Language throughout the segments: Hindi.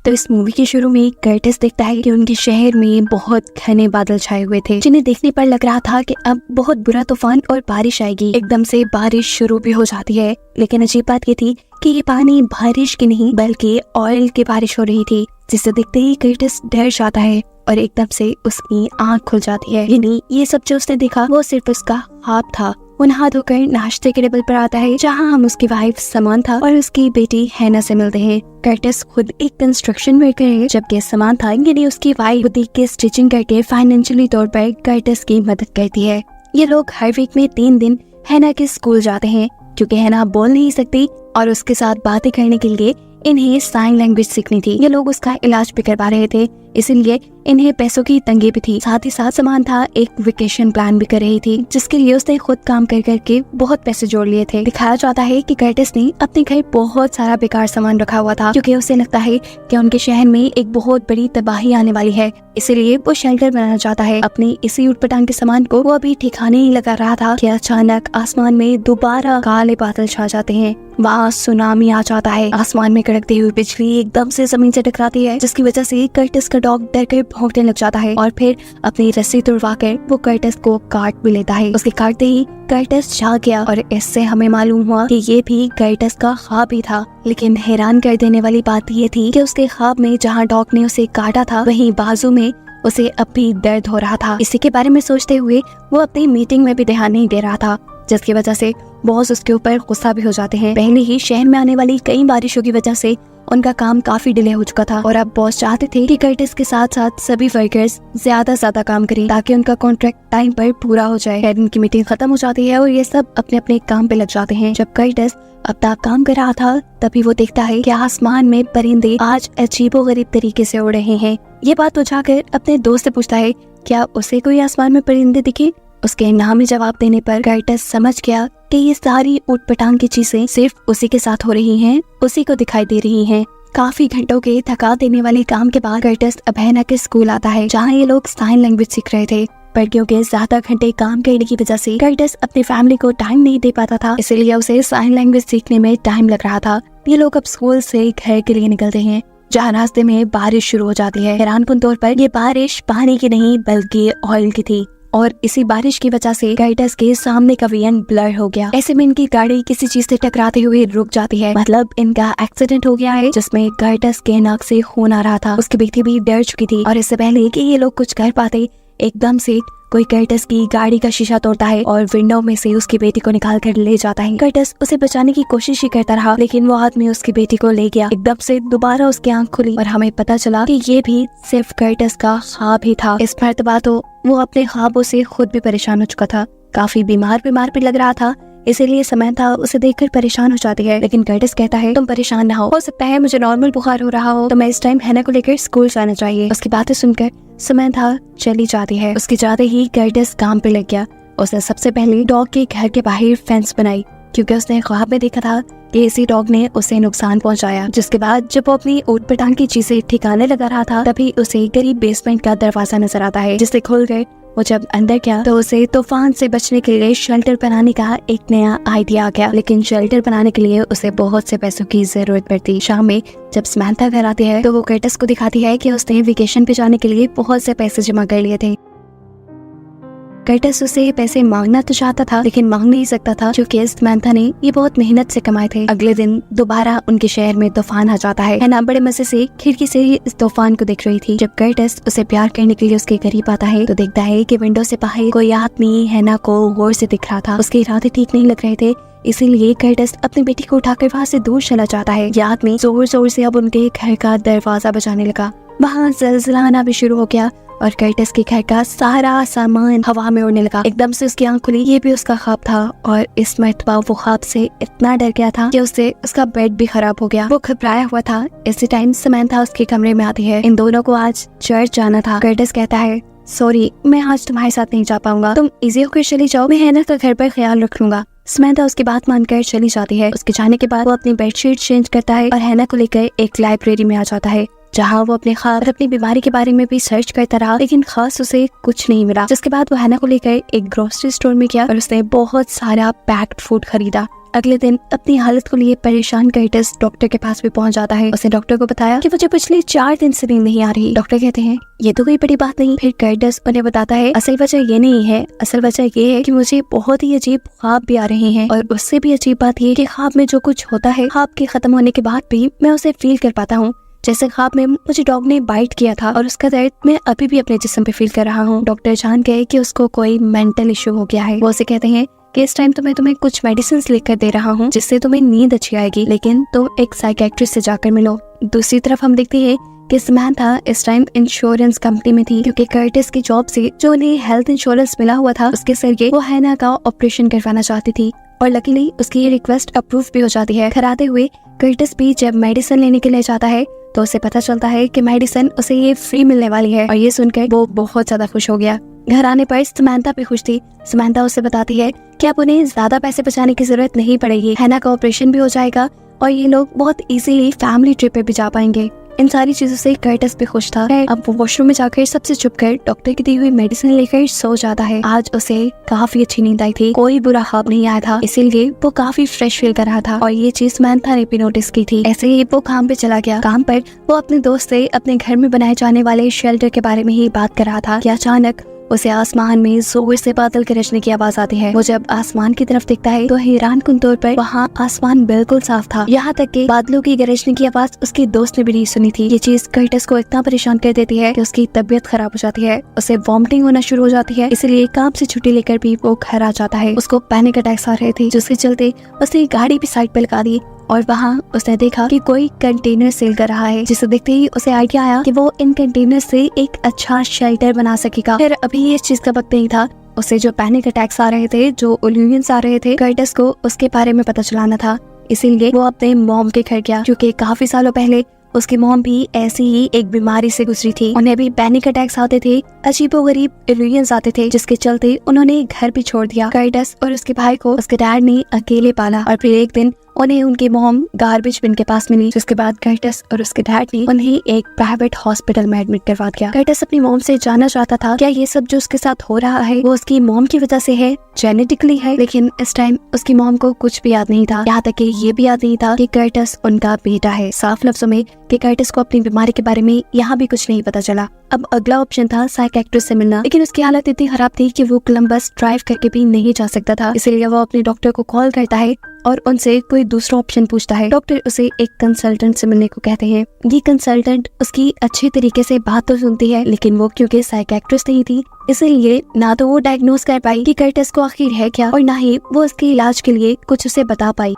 तो इस मूवी के शुरू में कर्टिस देखता है कि उनके शहर में बहुत घने बादल छाए हुए थे, जिन्हें देखने पर लग रहा था कि अब बहुत बुरा तूफान और बारिश आएगी। एकदम से बारिश शुरू भी हो जाती है, लेकिन अजीब बात ये थी कि ये पानी बारिश की नहीं बल्कि ऑयल की बारिश हो रही थी, जिसे देखते ही कर्टिस डर जाता है और एकदम से उसकी आंख खुल जाती है। यानी ये सब जो उसने देखा वो सिर्फ उसका ख्वाब था। वो नहा धोकर नाश्ते के टेबल पर आता है, जहाँ हम उसकी वाइफ समांथा और उसकी बेटी हैना से मिलते हैं। कर्टिस खुद एक कंस्ट्रक्शन वर्कर है, जबकि समांथा यानी उसकी वाइफ बुटीक की स्टिचिंग करके फाइनेंशियली तौर पर कर्टिस की मदद करती है। ये लोग हर वीक में 3 दिन हैना के स्कूल जाते हैं, क्योंकि हैना बोल नहीं सकती और उसके साथ बातें करने के लिए इन्हें साइन लैंग्वेज सीखनी थी। ये लोग उसका इलाज भी करवा रहे थे, इसीलिए इन्हें पैसों की तंगी भी थी। साथ ही साथ समांथा एक वेकेशन प्लान भी कर रही थी, जिसके लिए उसने खुद काम कर करके बहुत पैसे जोड़ लिए थे। दिखाया जाता है कि कर्टिस ने अपने घर बहुत सारा बेकार सामान रखा हुआ था, क्योंकि उसे लगता है कि उनके शहर में एक बहुत बड़ी तबाही आने वाली है, इसीलिए वो शेल्टर बनाना चाहता है। अपनी इसी उटपटांग के सामान को वो अभी ठिकाने ही लगा रहा था कि अचानक आसमान में दोबारा काले बादल छा जाते हैं। वहाँ सुनामी आ जाता है। आसमान में कड़कती हुई बिजली एकदम से जमीन से टकराती है, जिसकी वजह से कर्टिस का डॉग डर कर भौंकने लग जाता है और फिर अपनी रस्सी तुड़वाकर वो कर्टिस को काट भी लेता है। उसके काटते ही कर्टिस जाग गया और इससे हमें मालूम हुआ कि ये भी कर्टिस का ख्वाब ही था। लेकिन हैरान कर देने वाली बात ये थी कि उसके ख्वाब में जहाँ डॉग ने उसे काटा था, वहीं बाजू में उसे अब भी दर्द हो रहा था। इसी के बारे में सोचते हुए वो अपनी मीटिंग में भी ध्यान नहीं दे रहा था, जिसकी वजह से बॉस उसके ऊपर गुस्सा भी हो जाते हैं। पहले ही शहर में आने वाली कई बारिशों की वजह से उनका काम काफी डिले हो चुका था और अब बॉस चाहते थे कि कर्टिस के साथ साथ सभी वर्कर्स ज्यादा से ज्यादा काम करें, ताकि उनका कॉन्ट्रैक्ट टाइम पर पूरा हो जाए। फिर उनकी मीटिंग खत्म हो जाती है और ये सब अपने अपने काम पे लग जाते हैं। जब कर्टिस अपना काम कर रहा था, तभी वो देखता है कि आसमान में परिंदे आज अजीबोगरीब तरीके से उड़ रहे हैं। ये बात उठाकर अपने दोस्त से पूछता है क्या उसे कोई आसमान में परिंदे दिखे। उसके ना में जवाब देने पर कर्टिस समझ गया कि ये सारी उटपटांग की चीजें सिर्फ उसी के साथ हो रही हैं, उसी को दिखाई दे रही हैं। काफी घंटों के थका देने वाले काम के बाद कर्टिस अब हैना के स्कूल आता है, जहाँ ये लोग साइन लैंग्वेज सीख रहे थे। पर क्योंकि ज्यादा घंटे काम करने की वजह से कर्टिस अपनी फैमिली को टाइम नहीं दे पाता था, इसलिए उसे साइन लैंग्वेज सीखने में टाइम लग रहा था। ये लोग अब स्कूल से घर के लिए निकलते हैं, जहाँ रास्ते में बारिश शुरू हो जाती है। हैरानकुन तौर पर ये बारिश पानी की नहीं बल्कि ऑयल की थी और इसी बारिश की वजह से कर्टिस के सामने का विजन ब्लर हो गया। ऐसे में इनकी गाड़ी किसी चीज से टकराते हुए रुक जाती है। मतलब इनका एक्सीडेंट हो गया है, जिसमें कर्टिस के नाक से खून आ रहा था। उसकी बेटी भी डर चुकी थी और इससे पहले कि ये लोग कुछ कर पाते, एकदम से कोई कर्टिस की गाड़ी का शीशा तोड़ता है और विंडो में से उसकी बेटी को निकाल कर ले जाता है। कर्टिस उसे बचाने की कोशिश ही करता रहा, लेकिन वो आदमी उसकी बेटी को ले गया। एकदम से दोबारा उसकी आंख खुली और हमें पता चला कि ये भी सिर्फ कर्टिस का ख्वाब ही था। इस मर्तबा तो वो अपने ख्वाबों से खुद भी परेशान हो चुका था। काफी बीमार भी लग रहा था, इसीलिए समांथा उसे देखकर परेशान हो जाती है। लेकिन कर्टिस कहता है तुम परेशान ना हो सकता है मुझे नॉर्मल बुखार हो रहा हो, तो मैं इस टाइम हैना को लेकर स्कूल जाना चाहिए। उसकी बातें सुनकर समांथा चली जाती है। उसके जाते ही कर्टिस काम पे लग गया। उसने सबसे पहले डॉग के घर के बाहर फेंस बनाई, क्योंकि उसने ख्वाब में देखा था कि इसी डॉग ने उसे नुकसान पहुंचाया। जिसके बाद जब वो अपनी ऊटपटांग की चीजें ठिकाने लगा रहा था, तभी उसे करीब बेसमेंट का दरवाजा नजर आता है, जिसे खोल कर वो जब अंदर गया तो उसे तूफान से बचने के लिए शेल्टर बनाने का एक नया आइडिया आ गया। लेकिन शेल्टर बनाने के लिए उसे बहुत से पैसों की जरूरत पड़ती। शाम में जब समांथा घर आती है तो वो कर्टिस को दिखाती है कि उसने वेकेशन पे जाने के लिए बहुत से पैसे जमा कर लिए थे। कर्टिस उसे पैसे मांगना तो चाहता था, लेकिन मांग नहीं सकता था, क्योंकि समांथा ने ये बहुत मेहनत से कमाए थे। अगले दिन दोबारा उनके शहर में तूफान आ जाता है। हैना बड़े मजे से खिड़की से ही इस तूफान को देख रही थी। जब कर्टिस उसे प्यार करने के लिए उसके करीब आता है तो देखता है कि विंडो से बाहर कोई आदमी हैना को गौर से दिख रहा था। उसके इरादे ठीक नहीं लग रहे थे, इसीलिए कर्टिस अपनी बेटी को उठाकर वहाँ से दूर चला जाता है। ये आदमी जोर जोर से अब उनके घर का दरवाजा बजाने लगा। वहाँ ज़लज़ला आना भी शुरू हो गया और कर्टिस के घर का सारा सामान हवा में उड़ने लगा। एकदम से उसकी आंख खुली। ये भी उसका ख्वाब था और इस मर्तबा वो ख्वाब से इतना डर गया था कि उससे उसका बेड भी खराब हो गया। वो घबराया हुआ था। इसी टाइम समांथा उसके कमरे में आती है। इन दोनों को आज चर्च जाना था। कर्टिस कहता है सॉरी मैं आज तुम्हारे साथ नहीं जा पाऊंगा, तुम इजी होकर चली जाओ, मैं हैना का घर पर ख्याल रख लूंगा। समांथा उसकी बात मानकर चली जाती है। उसके जाने के बाद वो अपनी बेडशीट चेंज करता है और हैना को लेकर एक लाइब्रेरी में आ जाता है, जहाँ वो अपने ख्वाब और अपनी बीमारी के बारे में भी सर्च करता रहा, लेकिन खास उसे कुछ नहीं मिला। जिसके बाद वो हैना को लेकर एक ग्रोसरी स्टोर में गया और उसने बहुत सारा पैक्ड फूड खरीदा। अगले दिन अपनी हालत को लिए परेशान कर्टिस डॉक्टर के पास भी पहुंच जाता है। उसने डॉक्टर को बताया कि मुझे पिछले 4 दिन से नींद नहीं आ रही। डॉक्टर कहते हैं ये तो कोई बड़ी बात नहीं। फिर कर्टिस उन्हें बताता है असल वजह ये नहीं है, असल वजह ये है कि मुझे बहुत ही अजीब ख्वाब भी आ रहे हैं, और उससे भी अजीब बात ये कि ख्वाब में जो कुछ होता है ख्वाब के खत्म होने के बाद भी मैं उसे फील कर पाता हूँ। जैसे ख्वाब में मुझे डॉग ने बाइट किया था और उसका दर्द मैं अभी भी अपने जिस्म पे फील कर रहा हूँ। डॉक्टर जान गए कि उसको कोई मेंटल इश्यू हो गया है। वो उसे कहते हैं कि इस टाइम तो मैं तुम्हें कुछ मेडिसिन लिख कर दे रहा हूँ जिससे तुम्हें नींद अच्छी आएगी, लेकिन तुम एक साइकियाट्रिस्ट से जाकर मिलो। दूसरी तरफ हम देखते हैं कि समंथा इस टाइम इंश्योरेंस कंपनी में थी, क्योंकि कर्टिस की जॉब से जो उन्हें हेल्थ इंश्योरेंस मिला हुआ था उसके जरिए वो हैना का ऑपरेशन करवाना चाहती थी, और लकीली उसकी ये रिक्वेस्ट अप्रूव भी हो जाती है। घर आते हुए कर्टिस भी जब मेडिसिन लेने के लिए जाता है तो उसे पता चलता है कि मेडिसिन उसे ये फ्री मिलने वाली है, और ये सुनकर वो बहुत ज्यादा खुश हो गया। घर आने पर समंथा भी खुश थी। समंथा उसे बताती है कि अब उन्हें ज्यादा पैसे बचाने की जरूरत नहीं पड़ेगी, हैना का ऑपरेशन भी हो जाएगा और ये लोग बहुत इजीली फैमिली ट्रिप पे भी जा पाएंगे। इन सारी चीजों से कर्टिस भी खुश था। अब वो वॉशरूम में जाकर सबसे छुपकर डॉक्टर की दी हुई मेडिसिन लेकर सो जाता है। आज उसे काफी अच्छी नींद आई थी, कोई बुरा ख्वाब नहीं आया था, इसीलिए वो काफी फ्रेश फील कर रहा था, और ये चीज समंथा ने भी नोटिस की थी। ऐसे ही वो काम पे चला गया। काम पर वो अपने दोस्त से अपने घर में बनाए जाने वाले शेल्टर के बारे में ही बात कर रहा था कि अचानक उसे आसमान में जोर से बादल गरजने की आवाज आती है। वो जब आसमान की तरफ देखता है तो हैरानकुन तौर पर वहाँ आसमान बिल्कुल साफ था, यहाँ तक कि बादलों की गरजने की आवाज उसके दोस्त ने भी नहीं सुनी थी। ये चीज कर्टिस को इतना परेशान कर देती है कि उसकी तबीयत खराब हो जाती है, उसे वॉमिटिंग होना शुरू हो जाती है, इसलिए काम से छुट्टी लेकर भी वो घर आ जाता है। उसको पैनिक अटैक्स आ रहे थे, जिसके चलते उसने गाड़ी भी साइड पे लगा दी, और वहाँ उसने देखा कि कोई कंटेनर सेल कर रहा है, जिसे देखते ही उसे आइडिया आया कि वो इन कंटेनर से एक अच्छा शेल्टर बना सकेगा। फिर अभी ये चीज का वक्त नहीं था, उसे जो पैनिक अटैक्स आ रहे थे, जो इल्यूजन्स आ रहे थे, कर्टिस को उसके बारे में पता चलाना था। इसीलिए वो अपने मॉम के घर गया, क्योंकि काफी सालों पहले उसकी मॉम भी ऐसी ही एक बीमारी से गुजरी थी। उन्हें भी पैनिक अटैक्स आते थे, अजीबोगरीब इल्यूजन्स आते थे, जिसके चलते उन्होंने घर भी छोड़ दिया। कर्टिस और उसके भाई को उसके डैड ने अकेले पाला, और फिर एक दिन उन्हें उनकी मॉम गार्बेज बिन के पास मिली, जिसके बाद कर्टिस और उसके डैड ने उन्हें एक प्राइवेट हॉस्पिटल में एडमिट करवा दिया। कर्टिस अपनी मॉम से जानना चाहता था क्या ये सब जो उसके साथ हो रहा है वो उसकी मॉम की वजह से है, जेनेटिकली है, लेकिन इस टाइम उसकी मॉम को कुछ भी याद नहीं था। यहाँ तक कि ये भी याद नहीं था कि कर्टिस उनका बेटा है। साफ लफ्जों में कि कर्टिस को अपनी बीमारी के बारे में यहाँ भी कुछ नहीं पता चला। अब अगला ऑप्शन था साइकियाट्रिस्ट से मिलना, लेकिन उसकी हालत इतनी खराब थी कि वो कोलंबस ड्राइव करके भी नहीं जा सकता था। इसलिए वो अपने डॉक्टर को कॉल करता है और उनसे कोई दूसरा ऑप्शन पूछता है। डॉक्टर उसे एक कंसल्टेंट से मिलने को कहते हैं। ये कंसल्टेंट उसकी अच्छे तरीके से बात तो सुनती है, लेकिन वो क्योंकि साइकियाट्रिस्ट नहीं थी, इसलिए ना तो वो डायग्नोज कर पाई कि कर्टिस को आखिर है क्या, और ना ही वो उसके इलाज के लिए कुछ उसे बता पाई।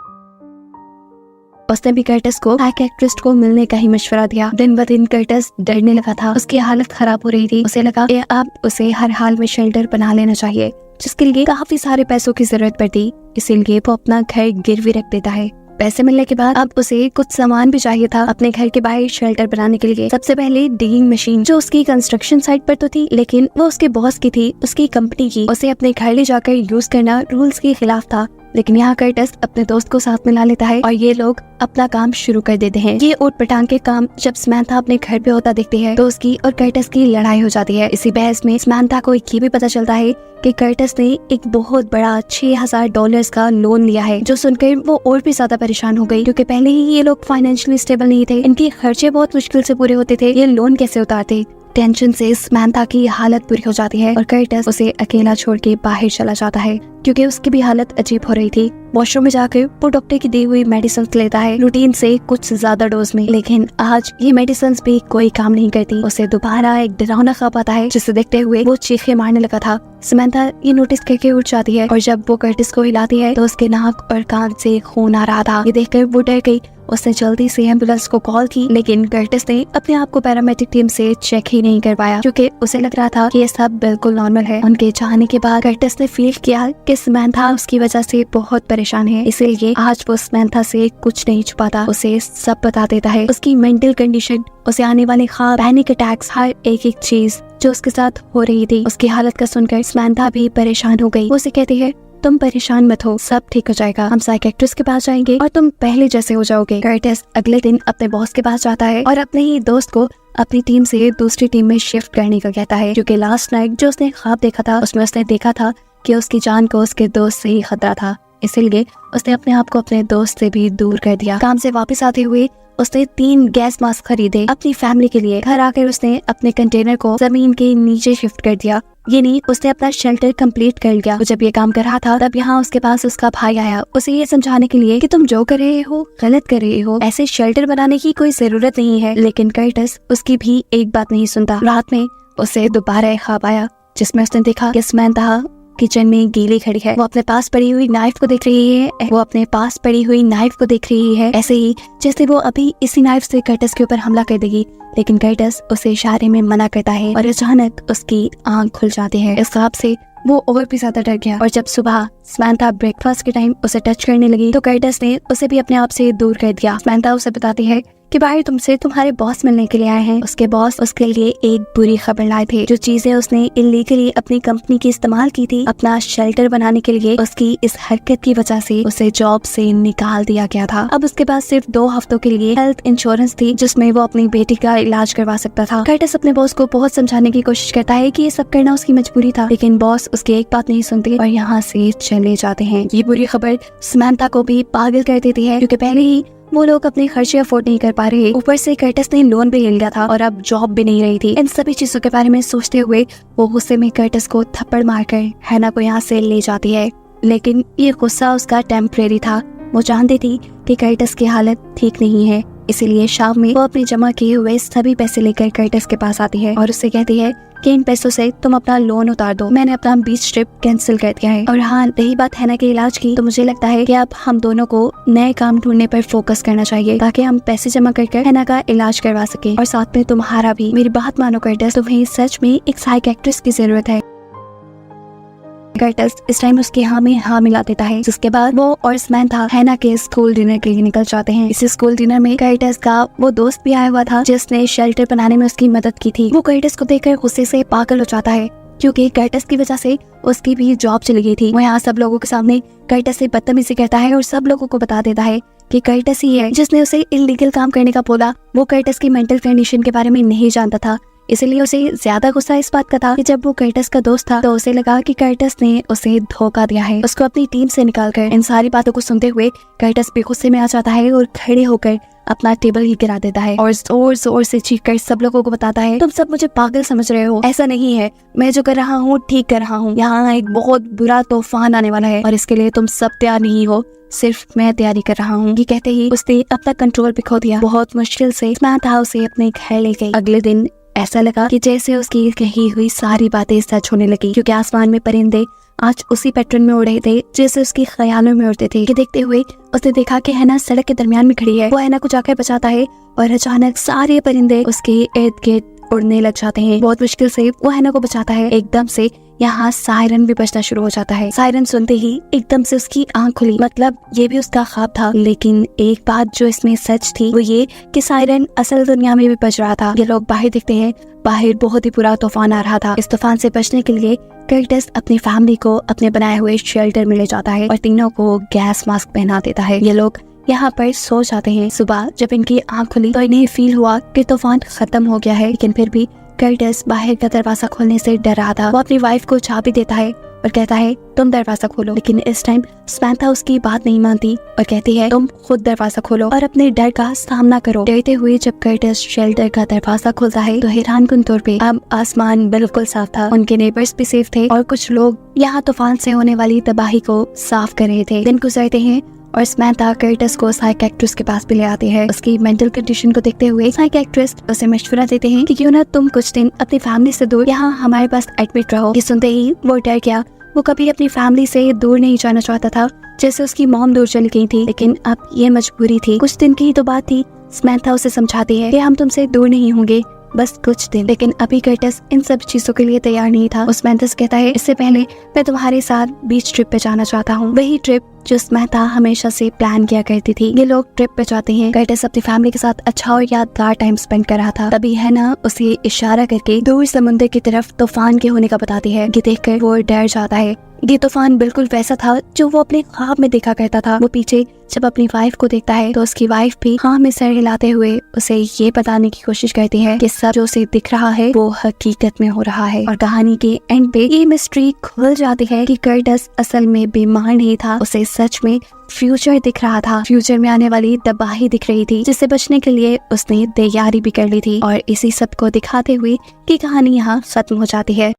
उसने भी कर्टिस को साइकियाट्रिस्ट को मिलने का ही मशवरा दिया। दिन ब दिन कर्टिस डरने लगा था, उसकी हालत खराब हो रही थी। उसे लगा कि अब उसे हर हाल में शेल्टर बना लेना चाहिए, जिसके लिए काफी सारे पैसों की जरूरत पड़ती, इसीलिए वो अपना घर गिरवी रख देता है। पैसे मिलने के बाद अब उसे कुछ सामान भी चाहिए था अपने घर के बाहर शेल्टर बनाने के लिए। सबसे पहले डिगिंग मशीन, जो उसकी कंस्ट्रक्शन साइट पर तो थी, लेकिन वो उसके बॉस की थी, उसकी कंपनी की। उसे अपने घर ले जाकर यूज करना रूल्स के खिलाफ था, लेकिन यहाँ कर्टिस अपने दोस्त को साथ में ला लेता है और ये लोग अपना काम शुरू कर देते हैं। ये ऊट पटांग के काम जब समंथा अपने घर पे होता देखती है तो उसकी और कर्टिस की लड़ाई हो जाती है। इसी बहस में समंथा को ये भी पता चलता है कि कर्टिस ने एक बहुत बड़ा $6000 का लोन लिया है, जो सुनकर वो और भी ज्यादा परेशान हो गई, क्योंकि पहले ही ये लोग फाइनेंशियली स्टेबल नहीं थे, इनके खर्चे बहुत मुश्किल से पूरे होते थे, ये लोन कैसे उतारते। टेंशन से समंथा की हालत बुरी हो जाती है और कर्टिस उसे अकेला छोड़ के बाहर चला जाता है, क्योंकि उसकी भी हालत अजीब हो रही थी। वॉशरूम में जाकर वो डॉक्टर की दी हुई मेडिसिन लेता है, रूटीन से कुछ ज्यादा डोज में, लेकिन आज ये मेडिसिन भी कोई काम नहीं करती। उसे दोबारा एक डरावना ख्वाब आता है, जिसे देखते हुए वो चीखें मारने लगा था। समंथा ये नोटिस करके उठ जाती है और जब वो कर्टिस को हिलाती है तो उसके नाक और कान से खून आ रहा था। ये देखकर वो डर गई। उसने जल्दी से एम्बुलेंस को कॉल की, लेकिन कर्टिस ने अपने आप को पैरामेडिक टीम से चेक ही नहीं कर पाया, क्योंकि उसे लग रहा था कि ये सब बिल्कुल नॉर्मल है। उनके जाने के बाद कर्टिस ने फील किया कि समंथा उसकी वजह से बहुत परेशान है, इसलिए आज वो समंथा से कुछ नहीं छुपाता, उसे सब बता देता है। उसकी मेंटल कंडीशन, उसे आने वाले ख्वाब, पैनिक अटैक्स, हर एक चीज जो उसके साथ हो रही थी। उसकी हालत का सुनकर समंथा भी परेशान हो गई। वो उसे कहती है, तुम परेशान मत हो, सब ठीक हो जाएगा, हम साइकियाट्रिस्ट के पास जाएंगे और तुम पहले जैसे हो जाओगे। कर्टिस अगले दिन अपने बॉस के पास जाता है और अपने ही दोस्त को अपनी टीम से दूसरी टीम में शिफ्ट करने का कहता है, क्योंकि लास्ट नाइट जो उसने ख्वाब देखा था उसमें उसने देखा था कि उसकी जान को उसके दोस्त से ही खतरा था। इसलिए उसने अपने आप को अपने दोस्त से भी दूर कर दिया। काम से वापस आते हुए उसने 3 गैस मास्क खरीदे अपनी फैमिली के लिए। घर आकर उसने अपने कंटेनर को जमीन के नीचे शिफ्ट कर दिया। ये नहीं, उसने अपना शेल्टर कंप्लीट कर लिया। तो जब ये काम कर रहा था तब यहाँ उसके पास उसका भाई आया, उसे ये समझाने के लिए कि तुम जो कर रहे हो गलत कर रहे हो, ऐसे शेल्टर बनाने की कोई जरूरत नहीं है। लेकिन कर्टिस उसकी भी एक बात नहीं सुनता। रात में उसे दोबारा एक ख्वाब आया जिसमें उसने देखा कि समंथा किचन में गीली खड़ी है। वो अपने पास पड़ी हुई नाइफ को देख रही है ऐसे ही जैसे वो अभी इसी नाइफ से कर्टिस के ऊपर हमला कर देगी। लेकिन कर्टिस उसे इशारे में मना करता है और अचानक उसकी आंख खुल जाती है। इस ख्वाब से वो और भी ज्यादा डर गया और जब सुबह समंथा ब्रेकफास्ट के टाइम उसे टच करने लगी तो कर्टिस ने उसे भी अपने आप से दूर कर दिया। समंथा उसे बताती है कि भाई तुमसे तुम्हारे बॉस मिलने के लिए आए हैं। उसके बॉस उसके लिए एक बुरी खबर लाए थे। जो चीजें उसने इलीगली अपनी कंपनी की इस्तेमाल की थी अपना शेल्टर बनाने के लिए, उसकी इस हरकत की वजह से उसे जॉब से निकाल दिया गया था। अब उसके पास सिर्फ 2 हफ्तों के लिए हेल्थ इंश्योरेंस थी जिसमें वो अपनी बेटी का इलाज करवा सकता था। कर्टिस अपने बॉस को बहुत समझाने की कोशिश करता है कि ये सब करना उसकी मजबूरी था, लेकिन बॉस उसकी एक बात नहीं सुनते और यहाँ से चले जाते हैं। ये बुरी खबर समंथा को भी पागल कर देती है क्योंकि पहले ही वो लोग अपने खर्चे अफोर्ड नहीं कर पा रहे, ऊपर से कर्टिस ने लोन भी ले लिया था और अब जॉब भी नहीं रही थी। इन सभी चीजों के बारे में सोचते हुए वो गुस्से में कर्टिस को थप्पड़ मारकर हैना को यहाँ से ले जाती है। लेकिन ये गुस्सा उसका टेम्परेरी था। वो जानती थी कि कर्टिस की हालत ठीक नहीं है, इसीलिए शाम में वो अपने जमा किए हुए सभी पैसे लेकर कर्टिस के पास आती है और उससे कहती है कि इन पैसों से तुम अपना लोन उतार दो, मैंने अपना बीच ट्रिप कैंसिल कर दिया है। और हाँ, रही बात हैना के इलाज की, तो मुझे लगता है कि अब हम दोनों को नए काम ढूंढने पर फोकस करना चाहिए ताकि हम पैसे जमा कर हैना का इलाज करवा सके और साथ में तुम्हारा भी। मेरी बात मानो कर्टिस, तुम्हें सच में एक साइकियाट्रिस्ट की जरूरत है। कर्टिस इस टाइम उसके हाँ में हाँ मिला देता है, जिसके बाद वो और समंथा हैना के स्कूल डिनर के लिए निकल जाते हैं। इस स्कूल डिनर में कर्टिस का वो दोस्त भी आया हुआ था जिसने शेल्टर बनाने में उसकी मदद की थी। वो कर्टिस को देखकर गुस्से से पागल हो जाता है क्योंकि कर्टिस की वजह से उसकी भी जॉब चली गई थी। वो यहाँ सब लोगों के सामने कर्टिस से बदतमीजी करता है और सब लोगों को बता देता है कि कर्टिस ही है जिसने उसे इलीगल काम करने का बोला। वो कर्टिस की मेंटल कंडीशन के बारे में नहीं जानता था, इसलिए उसे ज्यादा गुस्सा इस बात का था कि जब वो कर्टिस का दोस्त था तो उसे लगा कि कर्टिस ने उसे धोखा दिया है। उसको अपनी टीम से निकालकर इन सारी बातों को सुनते हुए कर्टिस भी गुस्से में आ जाता है और खड़े होकर अपना टेबल ही गिरा देता है और जोर जोर से चीखकर सब लोगों को बताता है, तुम सब मुझे पागल समझ रहे हो, ऐसा नहीं है, मैं जो कर रहा हूँ ठीक कर रहा हूँ। यहाँ एक बहुत बुरा तूफान आने वाला है और इसके लिए तुम सब तैयार नहीं हो, सिर्फ मैं तैयारी कर रहा हूँ। ये कहते ही उसने अपना कंट्रोल भी खो दिया। बहुत मुश्किल से समंथा उसे अपने घर ले गई। अगले दिन ऐसा लगा कि जैसे उसकी कही हुई सारी बातें सच होने लगी क्योंकि आसमान में परिंदे आज उसी पैटर्न में उड़ रहे थे जैसे उसकी ख्यालों में उड़ते थे। कि देखते हुए उसने देखा कि हैना सड़क के दरमियान में खड़ी है। वो हैना को जाकर बचाता है और अचानक सारे परिंदे उसके इर्द गिर्द उड़ने लग जाते हैं। बहुत मुश्किल से वो हैना को बचाता है। एकदम से यहाँ सायरन भी बजना शुरू हो जाता है। सायरन सुनते ही एकदम से उसकी आंख खुली, मतलब ये भी उसका ख्वाब था। लेकिन एक बात जो इसमें सच थी वो ये कि सायरन असल दुनिया में भी बज रहा था। ये लोग बाहर दिखते हैं, बाहर बहुत ही बुरा तूफान आ रहा था। इस तूफान से बचने के लिए कर्टिस अपनी फैमिली को अपने बनाए हुए शेल्टर में ले जाता है और तीनों को गैस मास्क पहना देता है। ये लोग यहाँ पर सो जाते हैं। सुबह जब इनकी आंख खुली तो इन्हें फील हुआ कि तूफान खत्म हो गया है, लेकिन फिर भी कर्टिस बाहर का दरवाजा खोलने से डर रहा था। वो अपनी वाइफ को चाबी देता है और कहता है तुम दरवाजा खोलो, लेकिन इस टाइम समंथा उसकी बात नहीं मानती और कहती है तुम खुद दरवाजा खोलो और अपने डर का सामना करो। डरते हुए जब कर्टिस शेल्टर का दरवाजा खोलता है तो हैरानकुन तौर पे अब आसमान बिल्कुल साफ था। उनके नेबर्स भी सेफ थे और कुछ लोग यहाँ तूफान से होने वाली तबाही को साफ कर रहे थे। दिन गुजरते हैं और समंथा कर्टिस को साइकियाट्रिस्ट के पास भी ले आती है। उसकी मेंटल कंडीशन को देखते हुए साइकियाट्रिस्ट उसे मशवरा देते हैं कि क्यों ना तुम कुछ दिन अपनी फैमिली से दूर यहाँ हमारे पास एडमिट रहो। ये सुनते ही वो डर गया। वो कभी अपनी फैमिली से दूर नहीं जाना चाहता था, जैसे उसकी मॉम दूर चली गई थी, लेकिन अब ये मजबूरी थी। कुछ दिन की ही तो बात थी। समंथा उसे समझाती है कि हम तुमसे दूर नहीं होंगे, बस कुछ दिन। लेकिन अभी कर्टिस इन सब चीजों के लिए तैयार नहीं था। उस समंथा कहता है इससे पहले मैं तुम्हारे साथ बीच ट्रिप पे जाना चाहता हूँ, वही ट्रिप जो समंथा हमेशा से प्लान किया करती थी। ये लोग ट्रिप पे जाते हैं। कर्टिस अपनी फैमिली के साथ अच्छा और यादगार टाइम स्पेंड कर रहा था। तभी हैना उसे इशारा करके दूर समुद्र की तरफ तूफान के होने का बताती है। ये देखकर वो डर जाता है। ये तूफान बिल्कुल वैसा था जो वो अपने ख्वाब में देखा करता था। वो पीछे जब अपनी वाइफ को देखता है तो उसकी वाइफ भी हाँ में सर हिलाते हुए उसे ये बताने की कोशिश करती है कि सब जो उसे दिख रहा है वो हकीकत में हो रहा है। और कहानी के एंड पे ये मिस्ट्री खुल जाती है कि कर्टिस असल में बीमार नहीं था, उसे सच में फ्यूचर दिख रहा था। फ्यूचर में आने वाली तबाही दिख रही थी जिससे बचने के लिए उसने तैयारी भी कर ली थी। और इसी सब को दिखाते हुए कि कहानी यहाँ खत्म हो जाती है।